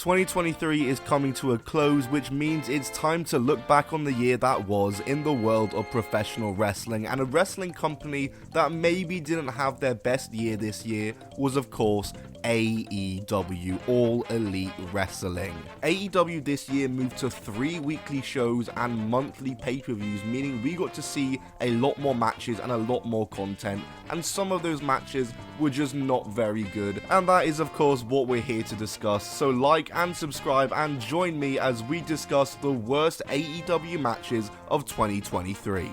2023 is coming to a close, which means it's time to look back on the year that was in the world of professional wrestling, and a wrestling company that maybe didn't have their best year this year was, of course, AEW, All Elite Wrestling. AEW this year moved to 3 weekly shows and monthly pay-per-views, meaning we got to see a lot more matches and a lot more content, and some of those matches were just not very good, and that is of course what we're here to discuss. So like and subscribe and join me as we discuss the worst AEW matches of 2023.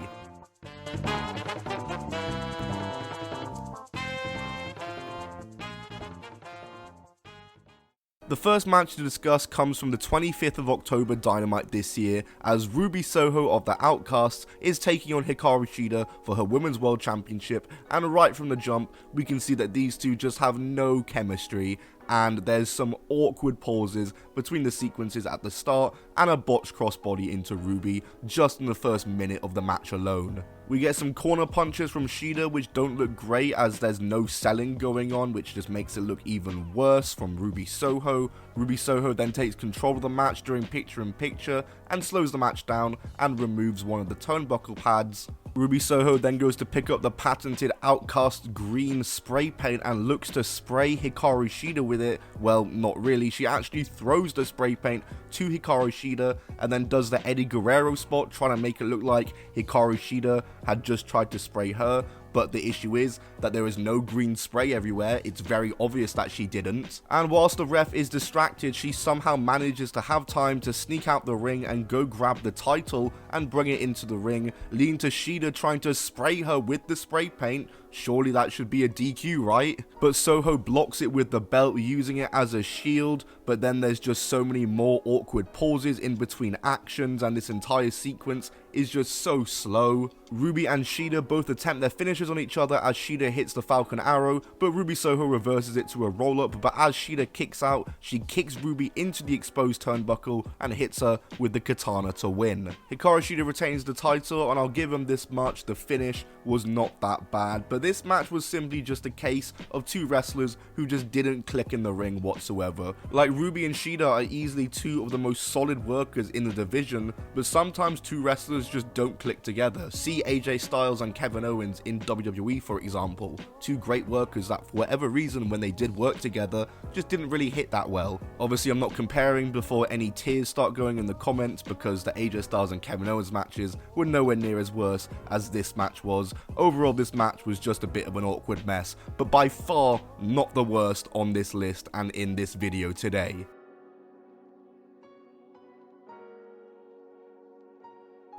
The first match to discuss comes from the 25th of October Dynamite this year, as Ruby Soho of the Outcasts is taking on Hikaru Shida for her Women's World Championship, and right from the jump we can see that these two just have no chemistry, and there's some awkward pauses between the sequences at the start and a botched crossbody into Ruby just in the first minute of the match alone. We get some corner punches from Shida which don't look great, as there's no selling going on, which just makes it look even worse from Ruby Soho. Ruby Soho then takes control of the match during picture-in-picture and slows the match down and removes one of the turnbuckle pads. Ruby Soho then goes to pick up the patented Outcast green spray paint and looks to spray Hikaru Shida with it. Well, not really, she actually throws the spray paint to Hikaru Shida and then does the Eddie Guerrero spot, trying to make it look like Hikaru Shida had just tried to spray her. But the issue is that there is no green spray everywhere. It's very obvious that she didn't. And whilst the ref is distracted, she somehow manages to have time to sneak out the ring and go grab the title and bring it into the ring, leading to Shida trying to spray her with the spray paint. Surely that should be a DQ, right? But Soho blocks it with the belt, using it as a shield, but then there's just so many more awkward pauses in between actions, and this entire sequence is just so slow. Ruby and Shida both attempt their finishes on each other as Shida hits the Falcon Arrow, but Ruby Soho reverses it to a roll-up, but as Shida kicks out, she kicks Ruby into the exposed turnbuckle and hits her with the katana to win. Hikaru Shida retains the title, and I'll give him this much, the finish was not that bad, but this match was simply just a case of two wrestlers who just didn't click in the ring whatsoever. Like, Ruby and Shida are easily two of the most solid workers in the division, but sometimes two wrestlers just don't click together. See AJ Styles and Kevin Owens in WWE, for example. Two great workers that, for whatever reason, when they did work together, just didn't really hit that well. Obviously, I'm not comparing before any tears start going in the comments, because the AJ Styles and Kevin Owens matches were nowhere near as worse as this match was. Overall, this match was just a bit of an awkward mess, but by far not the worst on this list and in this video today.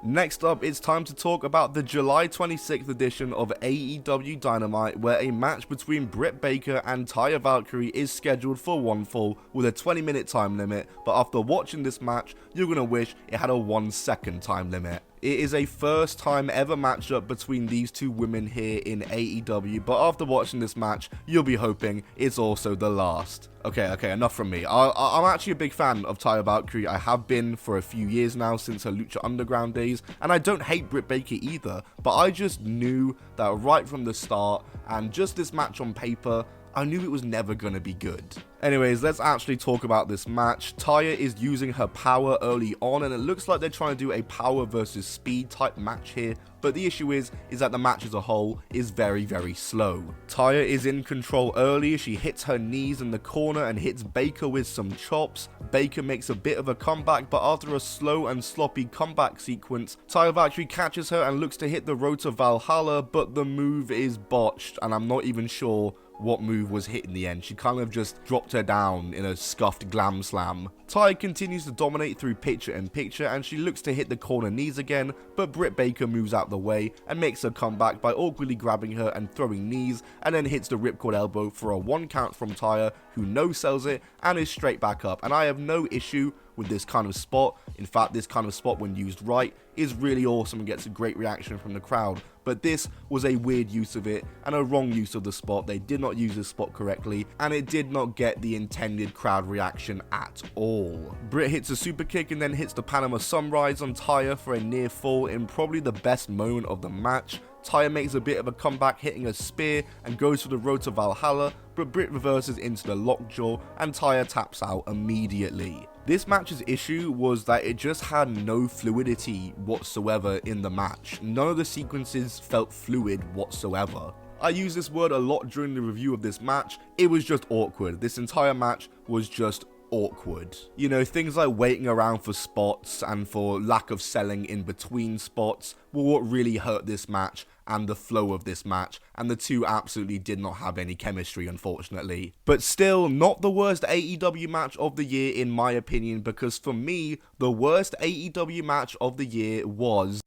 Next up, it's time to talk about the July 26th edition of AEW Dynamite, where a match between Britt Baker and Taya Valkyrie is scheduled for one fall with a 20-minute time limit, but after watching this match, you're gonna wish it had a 1-second time limit. It is a first time ever matchup between these two women here in AEW, but after watching this match, you'll be hoping it's also the last. Okay, enough from me. I'm actually a big fan of Taya Valkyrie. I have been for a few years now, since her Lucha Underground days, and I don't hate Britt Baker either, but I just knew that right from the start, and just this match on paper, I knew it was never gonna be good. Anyways, let's actually talk about this match. Taya is using her power early on, and it looks like they're trying to do a power versus speed type match here, but the issue is that the match as a whole is very, very slow. Taya is in control early. She hits her knees in the corner and hits Baker with some chops. Baker makes a bit of a comeback, but after a slow and sloppy comeback sequence, Taya Valkyrie catches her and looks to hit the road to Valhalla, but the move is botched, and I'm not even sure what move was hit in the end. She kind of just dropped her down in a scuffed glam slam. Taya continues to dominate through picture-in-picture, and she looks to hit the corner knees again, but Britt Baker moves out the way and makes her comeback by awkwardly grabbing her and throwing knees, and then hits the ripcord elbow for a 1 count from Taya, who no-sells it and is straight back up. And I have no issue with this kind of spot. In fact, this kind of spot, when used right, is really awesome and gets a great reaction from the crowd. But this was a weird use of it and a wrong use of the spot. They did not use this spot correctly, and it did not get the intended crowd reaction at all. Britt hits a super kick and then hits the Panama Sunrise on Taya for a near fall in probably the best moment of the match. Taya makes a bit of a comeback, hitting a spear and goes for the road to Valhalla, but Britt reverses into the lockjaw and Taya taps out immediately. This match's issue was that it just had no fluidity whatsoever in the match. None of the sequences felt fluid whatsoever. I use this word a lot during the review of this match. It was just awkward. This entire match was just awkward. You know, things like waiting around for spots and for lack of selling in between spots were what really hurt this match and the flow of this match, and the two absolutely did not have any chemistry, unfortunately. But still, not the worst AEW match of the year in my opinion, because for me, the worst AEW match of the year was...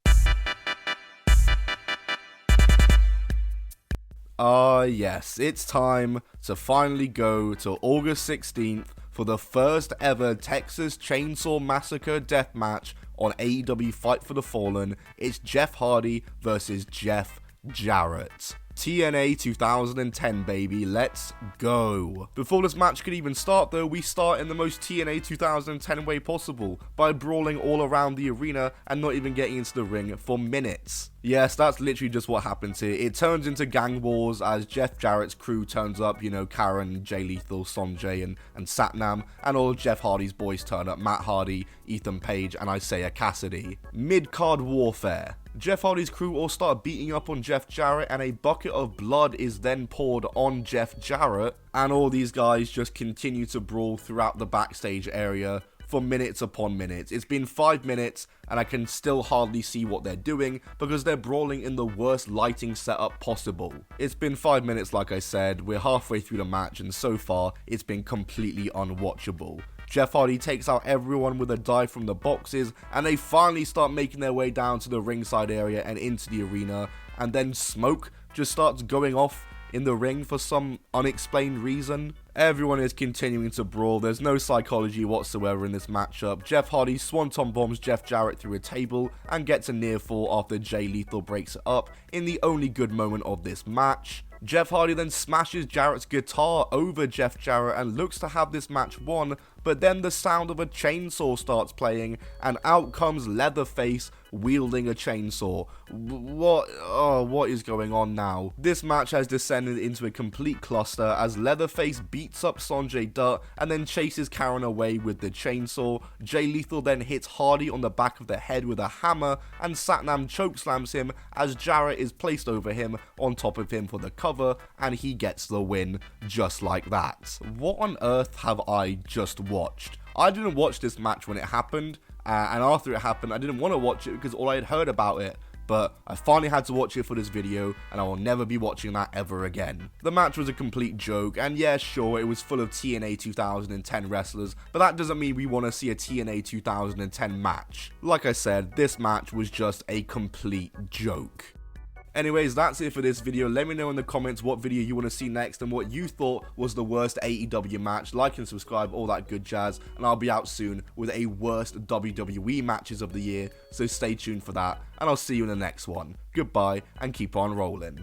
yes, it's time to finally go to August 16th for the first ever Texas Chainsaw Massacre death match on AEW Fight for the Fallen. It's Jeff Hardy versus Jeff Jarrett. TNA 2010, baby, let's go. Before this match could even start though, we start in the most TNA 2010 way possible, by brawling all around the arena and not even getting into the ring for minutes. Yes, that's literally just what happens here. It turns into gang wars as Jeff Jarrett's crew turns up, you know, Karen, Jay Lethal, Sonjay, and Satnam, and all of Jeff Hardy's boys turn up, Matt Hardy, Ethan Page, and Isaiah Cassidy. Mid-card warfare. Jeff Hardy's crew all start beating up on Jeff Jarrett, and a bucket of blood is then poured on Jeff Jarrett, and all these guys just continue to brawl throughout the backstage area for minutes upon minutes. It's been 5 minutes and I can still hardly see what they're doing because they're brawling in the worst lighting setup possible. It's been 5 minutes, like I said, we're halfway through the match and so far it's been completely unwatchable. Jeff Hardy takes out everyone with a dive from the boxes, and they finally start making their way down to the ringside area and into the arena, and then smoke just starts going off in the ring for some unexplained reason. Everyone is continuing to brawl, there's no psychology whatsoever in this matchup. Jeff Hardy swanton bombs Jeff Jarrett through a table and gets a near fall after Jay Lethal breaks it up in the only good moment of this match. Jeff Hardy then smashes Jarrett's guitar over Jeff Jarrett and looks to have this match won, but then the sound of a chainsaw starts playing and out comes Leatherface wielding a chainsaw. What is going on now? This match has descended into a complete cluster as Leatherface beats up Sonjay Dutt and then chases Karen away with the chainsaw. Jay Lethal then hits Hardy on the back of the head with a hammer and Satnam chokeslams him as Jarrett is placed over him on top of him for the cover, and he gets the win just like that. What on earth have I just watched? I didn't watch this match when it happened, and after it happened I didn't want to watch it because all I had heard about it, but I finally had to watch it for this video and I will never be watching that ever again. The match was a complete joke, and yeah, sure, it was full of TNA 2010 wrestlers, but that doesn't mean we want to see a TNA 2010 match. Like I said, this match was just a complete joke. Anyways, that's it for this video. Let me know in the comments what video you want to see next and what you thought was the worst AEW match. Like and subscribe, all that good jazz, and I'll be out soon with a worst WWE matches of the year, so stay tuned for that, and I'll see you in the next one. Goodbye, and keep on rolling.